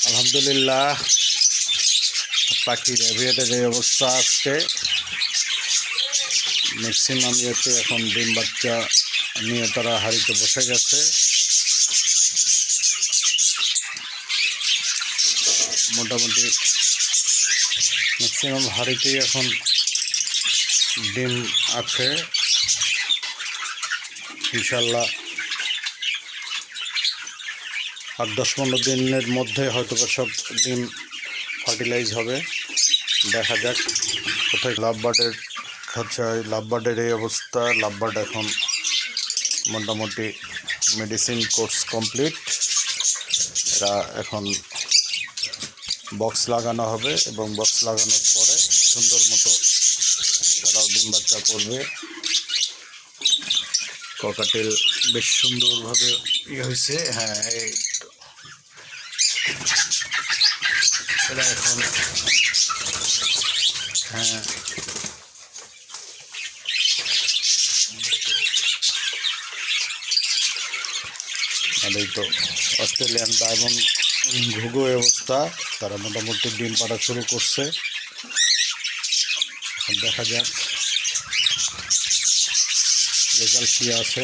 আলহামদুলিল্লাহ পাখির এভিয়েটের এই অবস্থা আজকে ম্যাক্সিমাম ইয়েতে এখন ডিম বাচ্চা নিয়ে তারা হাড়িতে বসে গেছে। মোটামুটি ম্যাক্সিমাম হাড়িতেই এখন ডিম আছে। ইনশাল্লাহ আর 10-15 দিনের মধ্যে হয়তো সব ডিম ফার্টিলাইজ হবে। দেখা যাক কোথায়। লাভবার্ডের খাঁচায় লাভবার্ডের এই অবস্থা। লাভবার্ড এখন মোটামুটি মেডিসিন কোর্স কমপ্লিট। এরা এখন বক্স লাগানো হবে এবং বক্স লাগানোর পরে সুন্দর মতো তারাও ডিম বাচ্চা করবে। ককাটেল বেশ সুন্দরভাবে হয়েছে। হ্যাঁ, এই এরা এখন হ্যাঁ আর এই তো অস্ট্রেলিয়ান ডায়মন্ড ঘুঘু অবস্থা। তারা মোটামুটি ডিম পাড়া শুরু করছে। দেখা যাক রেজাল্ট কী আছে।